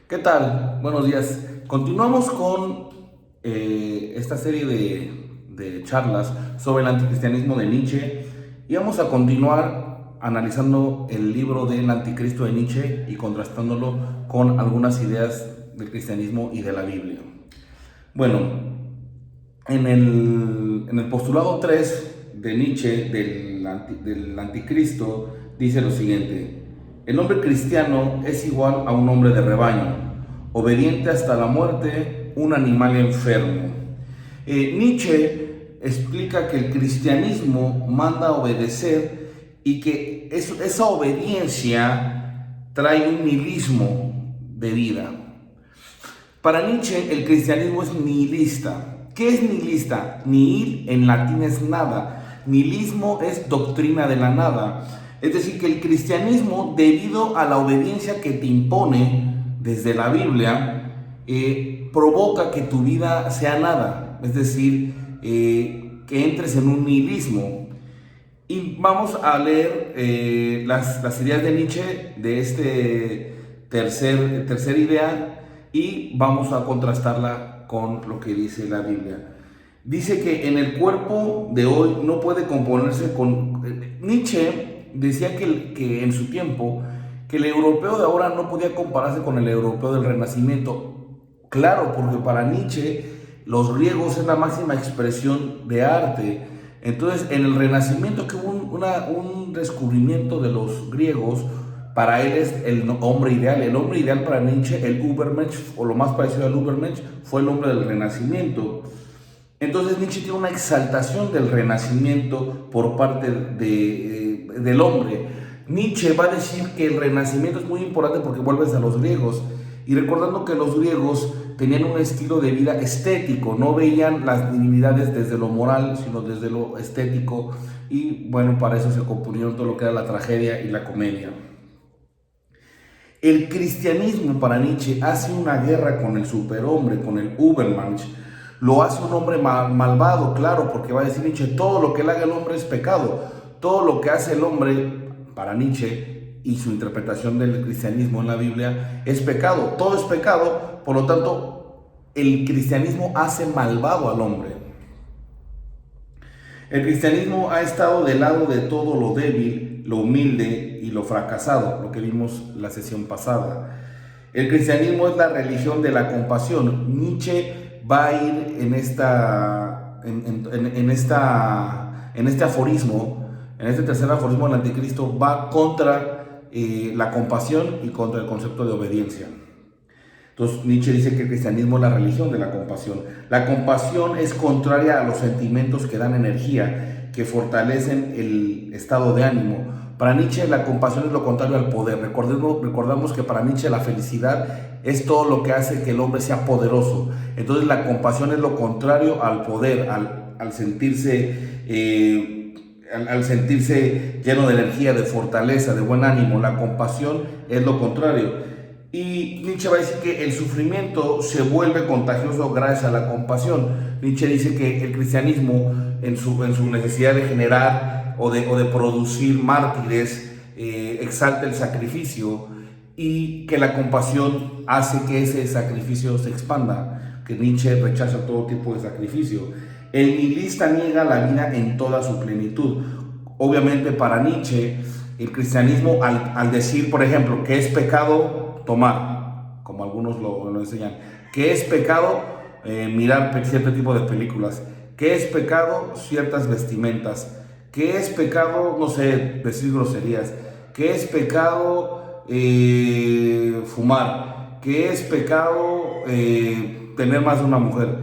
¿Qué tal? Buenos días. Continuamos con esta serie de charlas sobre el anticristianismo de Nietzsche y vamos a continuar analizando el libro del anticristo de Nietzsche y contrastándolo con algunas ideas del cristianismo y de la Biblia. Bueno, en el postulado 3 de Nietzsche del anticristo dice lo siguiente: el hombre cristiano es igual a un hombre de rebaño, obediente hasta la muerte, un animal enfermo. Nietzsche explica que el cristianismo manda a obedecer y que esa obediencia trae un nihilismo de vida. Para Nietzsche, el cristianismo es nihilista. ¿Qué es nihilista? Nihil en latín es nada. Nihilismo es doctrina de la nada. Es decir, que el cristianismo, debido a la obediencia que te impone desde la Biblia, provoca que tu vida sea nada. Es decir, que entres en un nihilismo. Y vamos a leer las ideas de Nietzsche de este tercer idea y vamos a contrastarla con lo que dice la Biblia. Dice que en el cuerpo de hoy no puede componerse con... Nietzsche decía que en su tiempo que el europeo de ahora no podía compararse con el europeo del Renacimiento. Claro, porque para Nietzsche los griegos es la máxima expresión de arte. Entonces, en el Renacimiento, que hubo un descubrimiento de los griegos, para él es el hombre ideal. El hombre ideal para Nietzsche, el Übermensch, o lo más parecido al Übermensch, fue el hombre del Renacimiento. Entonces Nietzsche tiene una exaltación del Renacimiento por parte del hombre. Nietzsche va a decir que el Renacimiento es muy importante porque vuelves a los griegos. Y recordando que los griegos tenían un estilo de vida estético, no veían las divinidades desde lo moral, sino desde lo estético. Y bueno, para eso se componieron todo lo que era la tragedia y la comedia. El cristianismo para Nietzsche hace una guerra con el superhombre, con el Übermensch. Lo hace un hombre malvado, claro, porque va a decir Nietzsche, todo lo que le haga el hombre es pecado. Todo lo que hace el hombre, para Nietzsche y su interpretación del cristianismo en la Biblia, es pecado. Todo es pecado, por lo tanto, el cristianismo hace malvado al hombre. El cristianismo ha estado del lado de todo lo débil, lo humilde y lo fracasado, lo que vimos la sesión pasada. El cristianismo es la religión de la compasión. Nietzsche va a ir en este aforismo, en este tercer aforismo del anticristo, va contra la compasión y contra el concepto de obediencia. Entonces Nietzsche dice que el cristianismo es la religión de la compasión. La compasión es contraria a los sentimientos que dan energía, que fortalecen el estado de ánimo. Para Nietzsche la compasión es lo contrario al poder. Recordamos que para Nietzsche la felicidad es todo lo que hace que el hombre sea poderoso. Entonces la compasión es lo contrario al poder, al sentirse lleno de energía, de fortaleza, de buen ánimo. La compasión es lo contrario. Y Nietzsche va a decir que el sufrimiento se vuelve contagioso gracias a la compasión. Nietzsche dice que el cristianismo, en su necesidad de generar o de producir mártires, exalta el sacrificio, y que la compasión hace que ese sacrificio se expanda, que Nietzsche rechaza todo tipo de sacrificio. El nihilista niega la vida en toda su plenitud. Obviamente para Nietzsche, el cristianismo, al decir, por ejemplo, que es pecado tomar, como algunos lo enseñan, que es pecado mirar cierto tipo de películas, que es pecado ciertas vestimentas, que es pecado, no sé, decir groserías, que es pecado fumar, que es pecado tener más de una mujer,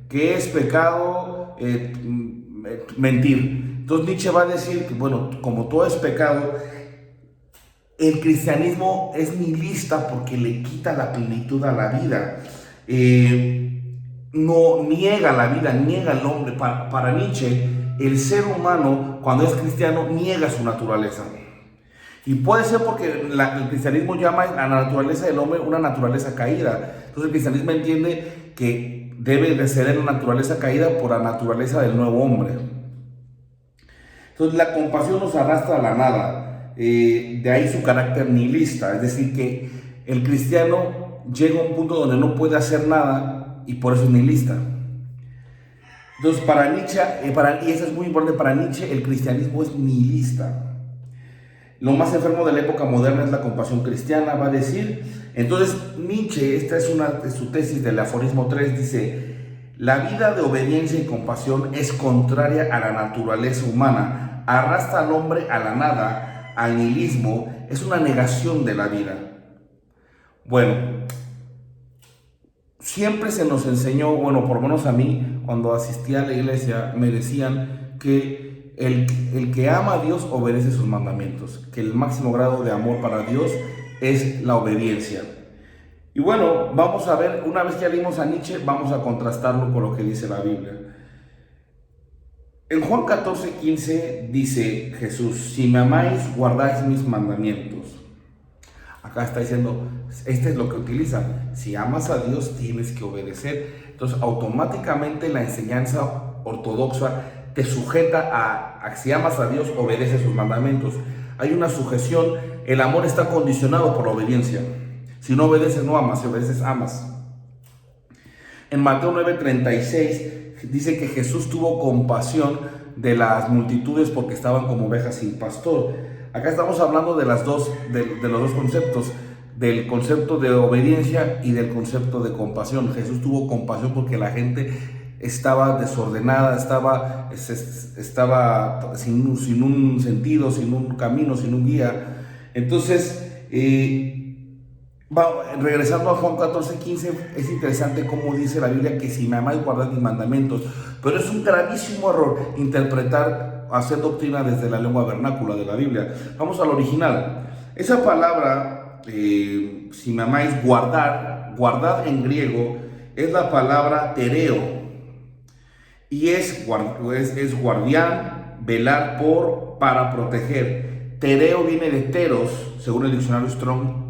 que es pecado mentir. Entonces Nietzsche va a decir que, bueno, como todo es pecado, el cristianismo es nihilista porque le quita la plenitud a la vida. No niega la vida, niega el hombre. Para Nietzsche, el ser humano, cuando es cristiano, niega su naturaleza. Y puede ser porque el cristianismo llama a la naturaleza del hombre una naturaleza caída. Entonces el cristianismo entiende que debe de ceder la naturaleza caída por la naturaleza del nuevo hombre. Entonces la compasión nos arrastra a la nada. De ahí su carácter nihilista, es decir, que el cristiano llega a un punto donde no puede hacer nada y por eso es nihilista. Entonces, para Nietzsche, y eso es muy importante, para Nietzsche el cristianismo es nihilista. Lo más enfermo de la época moderna es la compasión cristiana, va a decir. Entonces, Nietzsche, esta es su tesis del aforismo 3, dice: la vida de obediencia y compasión es contraria a la naturaleza humana, arrastra al hombre a la nada, al nihilismo, es una negación de la vida. Bueno, siempre se nos enseñó, bueno, por lo menos a mí, cuando asistía a la iglesia, me decían que el que ama a Dios obedece sus mandamientos, que el máximo grado de amor para Dios es la obediencia. Y bueno, vamos a ver, una vez que ya leímos a Nietzsche, vamos a contrastarlo con lo que dice la Biblia. En Juan 14:15 dice Jesús: si me amáis, guardáis mis mandamientos. Acá está diciendo, este es lo que utiliza: si amas a Dios, tienes que obedecer. Entonces, automáticamente la enseñanza ortodoxa te sujeta a si amas a Dios, obedece sus mandamientos. Hay una sujeción, el amor está condicionado por la obediencia. Si no obedeces, no amas; si obedeces, amas. En Mateo 9:36 dice que Jesús tuvo compasión de las multitudes porque estaban como ovejas sin pastor. Acá estamos hablando de los dos conceptos, del concepto de obediencia y del concepto de compasión. Jesús tuvo compasión porque la gente estaba desordenada, estaba sin un sentido, sin un camino, sin un guía. Entonces, regresando a Juan 14:15, es interesante cómo dice la Biblia que si me amáis, guardad mis mandamientos. Pero es un gravísimo error interpretar, hacer doctrina desde la lengua vernácula de la Biblia. Vamos al original. Esa palabra, si me amáis, guardad en griego, es la palabra tereo. Y es guardián, velar por, para proteger. Tereo viene de teros, según el diccionario Strong.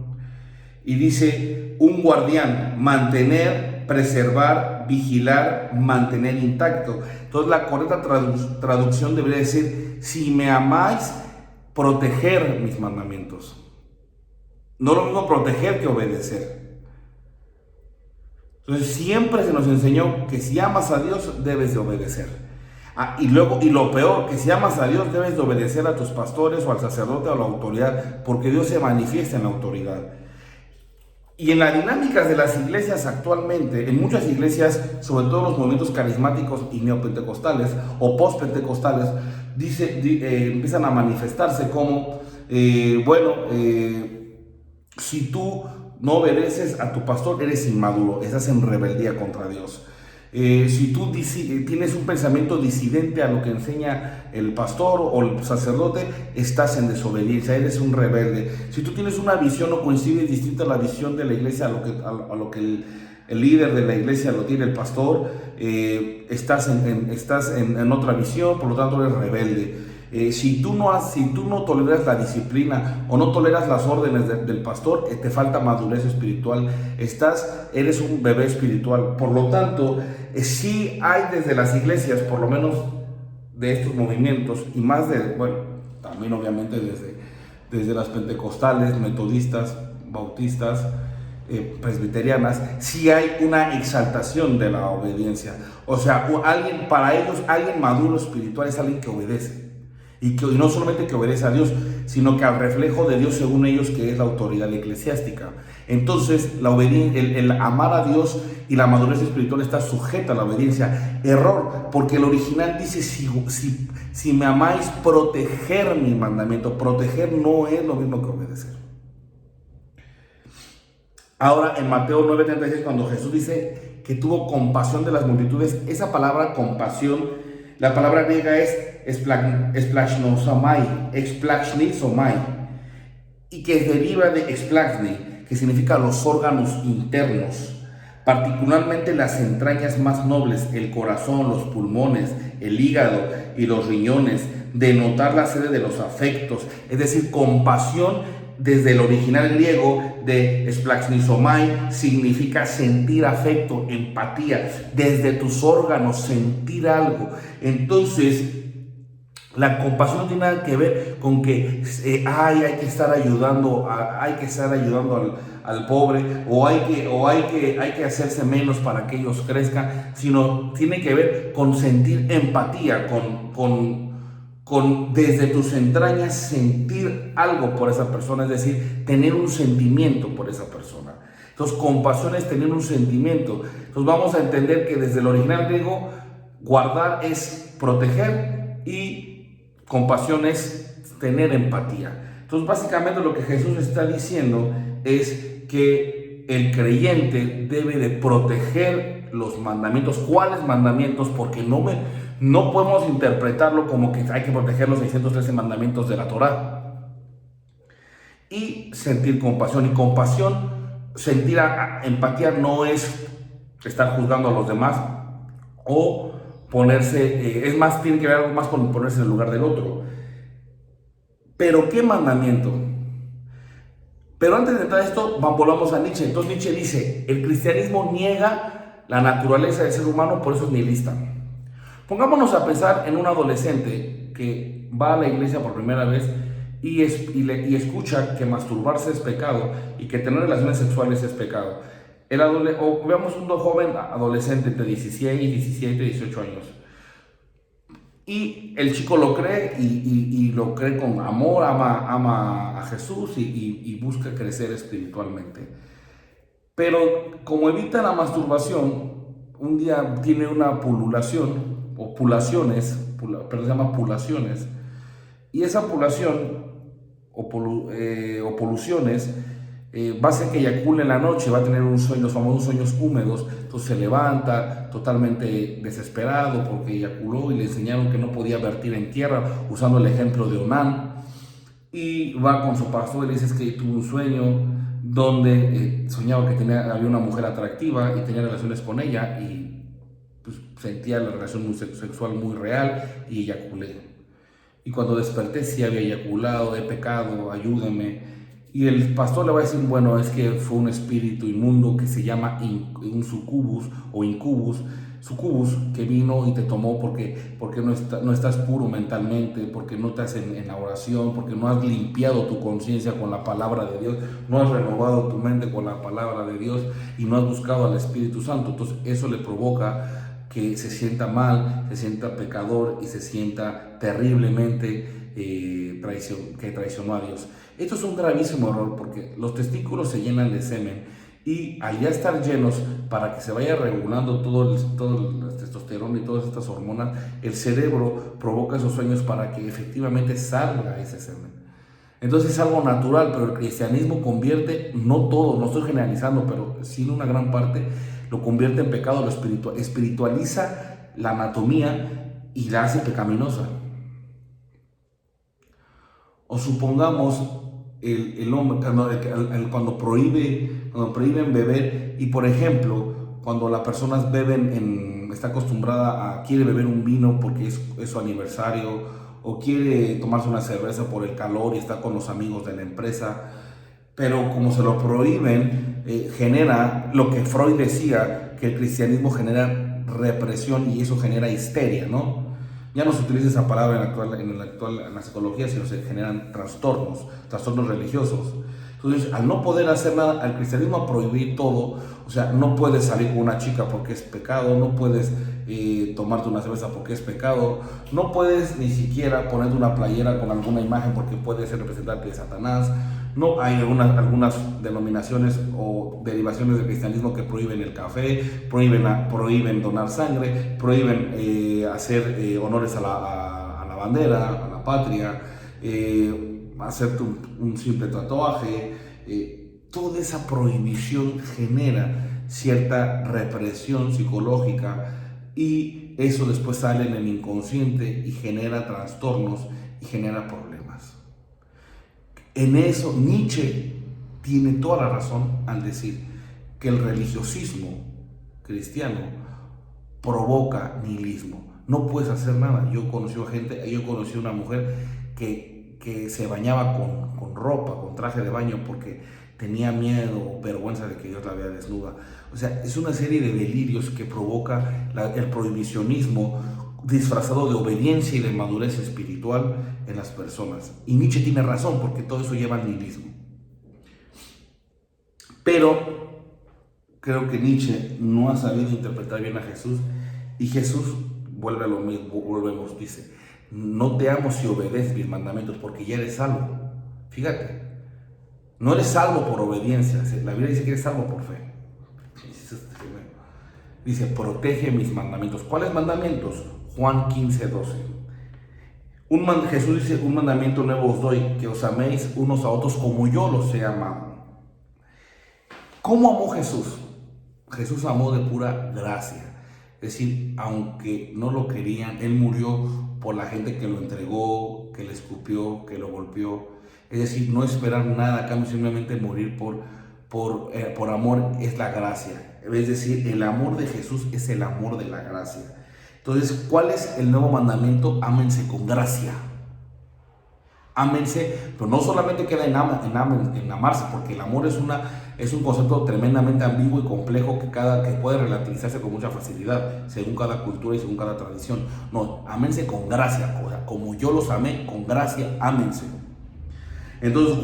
Y dice, un guardián: mantener, preservar, vigilar, mantener intacto. Entonces la correcta traducción debería decir: si me amáis, proteger mis mandamientos. No lo mismo proteger que obedecer. Entonces siempre se nos enseñó que si amas a Dios, debes de obedecer. Y lo peor, que si amas a Dios, debes de obedecer a tus pastores o al sacerdote o a la autoridad, porque Dios se manifiesta en la autoridad. Y en las dinámicas de las iglesias actualmente, en muchas iglesias, sobre todo los movimientos carismáticos y neopentecostales o postpentecostales, empiezan a manifestarse como, si tú no obedeces a tu pastor, eres inmaduro, estás en rebeldía contra Dios. Si tú tienes un pensamiento disidente a lo que enseña el pastor o el sacerdote, estás en desobediencia, eres un rebelde. Si tú tienes una visión o coincide distinta a la visión de la iglesia, a lo que el líder de la iglesia lo tiene, el pastor, estás en otra visión, por lo tanto eres rebelde. Si tú no toleras la disciplina o no toleras las órdenes del pastor, te falta madurez espiritual, eres un bebé espiritual. Por lo tanto, sí hay desde las iglesias, por lo menos de estos movimientos, y más también obviamente desde las pentecostales, metodistas, bautistas, presbiterianas, sí hay una exaltación de la obediencia. O sea, para ellos, alguien maduro espiritual es alguien que obedece. Y no solamente que obedece a Dios, sino que al reflejo de Dios, según ellos, que es la autoridad eclesiástica. Entonces, el amar a Dios y la madurez espiritual está sujeta a la obediencia. Error, porque el original dice: si me amáis, proteger mi mandamiento. Proteger no es lo mismo que obedecer. Ahora, en Mateo 9:36, cuando Jesús dice que tuvo compasión de las multitudes, esa palabra compasión, la palabra griega es esplachnizomai, y que deriva de esplachne, que significa los órganos internos, particularmente las entrañas más nobles, el corazón, los pulmones, el hígado y los riñones, denotar la sede de los afectos. Es decir, compasión desde el original griego de esplachnizomai significa sentir afecto, empatía, desde tus órganos sentir algo. Entonces, La compasión no tiene nada que ver con que hay que estar ayudando, al pobre, hay que hacerse menos para que ellos crezcan, sino tiene que ver con sentir empatía, con desde tus entrañas sentir algo por esa persona, es decir, tener un sentimiento por esa persona. Entonces, compasión es tener un sentimiento. Entonces, vamos a entender que desde el original griego, guardar es proteger y compasión es tener empatía. Entonces, básicamente lo que Jesús está diciendo es que el creyente debe de proteger los mandamientos. ¿Cuáles mandamientos? Porque no podemos interpretarlo como que hay que proteger los 613 mandamientos de la Torá. Y sentir compasión. Y compasión, sentir empatía no es estar juzgando a los demás o ponerse, es más, tiene que ver algo más con ponerse en el lugar del otro. Pero ¿qué mandamiento? Pero antes de entrar a esto, volvamos a Nietzsche. Entonces Nietzsche dice, el cristianismo niega la naturaleza del ser humano, por eso es nihilista. Pongámonos a pensar en un adolescente que va a la iglesia por primera vez y escucha que masturbarse es pecado y que tener relaciones sexuales es pecado. O veamos un joven adolescente de 18 años. Y el chico lo cree y lo cree con amor, ama a Jesús y busca crecer espiritualmente. Pero como evita la masturbación, un día tiene una pululación, o pulaciones, pero se llama pulaciones, y esa pulación o poluciones va a ser que eyacule en la noche, va a tener un sueño, los famosos sueños húmedos. Entonces se levanta totalmente desesperado porque eyaculó y le enseñaron que no podía vertir en tierra, usando el ejemplo de Onán, y va con su pastor y le dice que tuvo un sueño donde soñaba que había una mujer atractiva y tenía relaciones con ella y pues, sentía la relación sexual muy real y eyaculé. Y cuando desperté sí había eyaculado, he pecado, ayúdame. Y el pastor le va a decir, bueno, es que fue un espíritu inmundo que se llama un sucubus o incubus, sucubus, que vino y te tomó porque no estás puro mentalmente, porque no te hacen en la oración, porque no has limpiado tu conciencia con la palabra de Dios, no has renovado tu mente con la palabra de Dios y no has buscado al Espíritu Santo. Entonces eso le provoca que se sienta mal, se sienta pecador y se sienta terriblemente que traicionó a Dios. Esto es un gravísimo error porque los testículos se llenan de semen y al ya estar llenos, para que se vaya regulando todo el testosterona y todas estas hormonas, el cerebro provoca esos sueños para que efectivamente salga ese semen. Entonces es algo natural, pero el cristianismo convierte, no todo, no estoy generalizando, pero sí una gran parte, lo convierte en pecado, lo espiritualiza la anatomía y la hace pecaminosa. O supongamos el hombre cuando prohíben beber, y por ejemplo, cuando las personas está acostumbrada quiere beber un vino porque es su aniversario, o quiere tomarse una cerveza por el calor y está con los amigos de la empresa, pero como se lo prohíben, genera lo que Freud decía, que el cristianismo genera represión y eso genera histeria, ¿no? Ya no se utiliza esa palabra en la psicología, sino se generan trastornos religiosos. Entonces, al no poder hacer nada, al cristianismo prohibir todo, o sea, no puedes salir con una chica porque es pecado, no puedes tomarte una cerveza porque es pecado, no puedes ni siquiera ponerte una playera con alguna imagen porque puede ser representante de Satanás. No, hay algunas denominaciones o derivaciones del cristianismo que prohíben el café, prohíben donar sangre, prohíben hacer honores a la bandera, a la patria, hacerte un simple tatuaje. Toda esa prohibición genera cierta represión psicológica y eso después sale en el inconsciente y genera trastornos y genera problemas. En eso Nietzsche tiene toda la razón al decir que el religiosismo cristiano provoca nihilismo. No puedes hacer nada. Yo conocí a una mujer que se bañaba con ropa, con traje de baño, porque tenía miedo o vergüenza de que Dios la vea desnuda. O sea, es una serie de delirios que provoca el prohibicionismo disfrazado de obediencia y de madurez espiritual en las personas. Y Nietzsche tiene razón, porque todo eso lleva al nihilismo. Pero creo que Nietzsche no ha sabido interpretar bien a Jesús, y Jesús vuelve a lo mismo, volvemos, dice: no te amo si obedeces mis mandamientos, porque ya eres salvo. Fíjate, no eres salvo por obediencia, la Biblia dice que eres salvo por fe. Dice: protege mis mandamientos. ¿Cuáles mandamientos? Juan 15:12. Jesús dice: un mandamiento nuevo os doy, que os améis unos a otros como yo los he amado. ¿Cómo amó Jesús? Jesús amó de pura gracia. Es decir, aunque no lo querían, Él murió por la gente que lo entregó, que le escupió, que lo golpeó. Es decir, no esperar nada a cambio, simplemente morir por amor es la gracia. Es decir, el amor de Jesús es el amor de la gracia. Entonces, ¿cuál es el nuevo mandamiento? Ámense con gracia. Ámense, pero no solamente queda en amarse, porque el amor es un concepto tremendamente ambiguo y complejo que puede relativizarse con mucha facilidad, según cada cultura y según cada tradición. No, ámense con gracia, como yo los amé, con gracia, ámense. Entonces,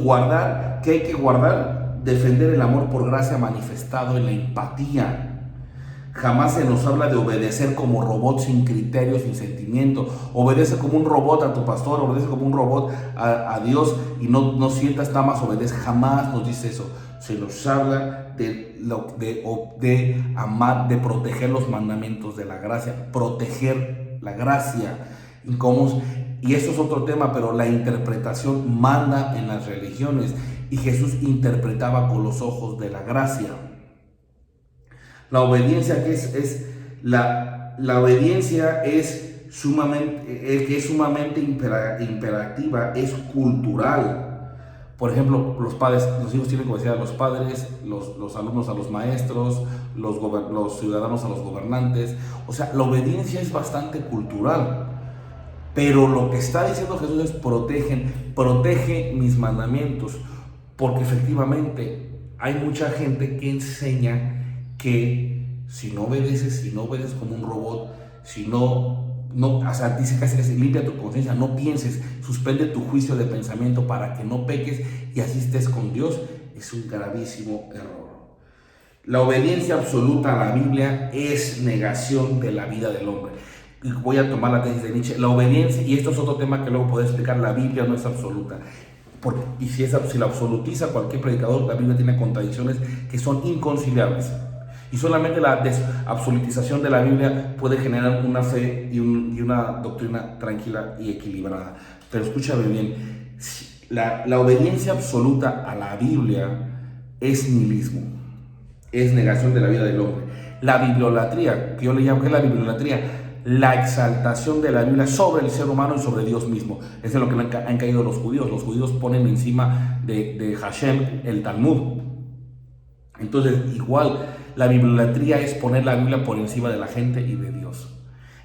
¿qué hay que guardar? Defender el amor por gracia manifestado en la empatía. Jamás se nos habla de obedecer como robot sin criterio, sin sentimiento. Obedece como un robot a tu pastor, obedece como un robot a Dios y no sientas nada más, obedece. Jamás nos dice eso. Se nos habla de amar, de proteger los mandamientos de la gracia, proteger la gracia. Y eso es otro tema, pero la interpretación manda en las religiones, y Jesús interpretaba con los ojos de la gracia. La obediencia la obediencia es sumamente imperativa, es cultural. Por ejemplo, los hijos tienen que obedecer a los padres, los alumnos a los maestros, los ciudadanos a los gobernantes. O sea, la obediencia es bastante cultural. Pero lo que está diciendo Jesús es: protege mis mandamientos, porque efectivamente hay mucha gente que enseña que si no obedeces como un robot, o sea, dice casi limpia tu conciencia, no pienses, suspende tu juicio de pensamiento para que no peques y así estés con Dios, es un gravísimo error. La obediencia absoluta a la Biblia es negación de la vida del hombre. Y voy a tomar la tesis de Nietzsche: la obediencia, y esto es otro tema que luego puedo explicar, la Biblia no es absoluta. Y si la absolutiza cualquier predicador, la Biblia tiene contradicciones que son inconciliables. Y solamente la desabsolutización de la Biblia puede generar una fe y una doctrina tranquila y equilibrada. Pero escúchame bien, la obediencia absoluta a la Biblia es nihilismo, es negación de la vida del hombre. La bibliolatría, que yo le llamo, ¿qué es la bibliolatría? La exaltación de la Biblia sobre el ser humano y sobre Dios mismo. Eso es lo que han caído los judíos. Los judíos ponen encima de Hashem el Talmud. Entonces, igual, la bibliolatría es poner la Biblia por encima de la gente y de Dios.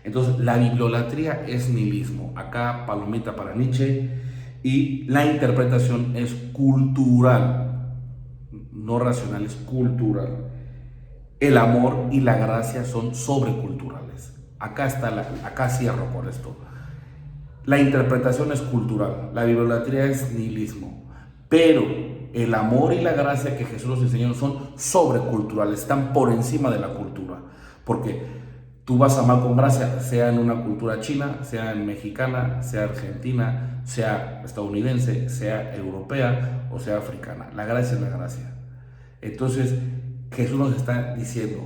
Entonces, la bibliolatría es nihilismo. Acá, palomita para Nietzsche. Y la interpretación es cultural, no racional, es cultural. El amor y la gracia son sobreculturales. Acá cierro por esto. La interpretación es cultural, la bibliolatría es nihilismo, pero el amor y la gracia que Jesús nos enseñó son sobreculturales, están por encima de la cultura, porque tú vas a amar con gracia, sea en una cultura china, sea en mexicana, sea argentina, sea estadounidense, sea europea o sea africana. La gracia es la gracia. Entonces, Jesús nos está diciendo: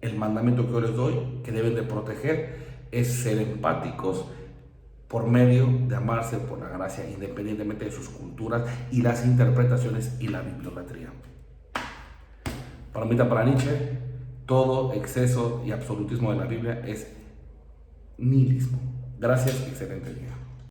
el mandamiento que yo les doy, que deben de proteger, es ser empáticos por medio de amarse por la gracia, independientemente de sus culturas y las interpretaciones y la bibliolatría. Palomita para Nietzsche: todo exceso y absolutismo de la Biblia es nihilismo. Gracias, excelente día.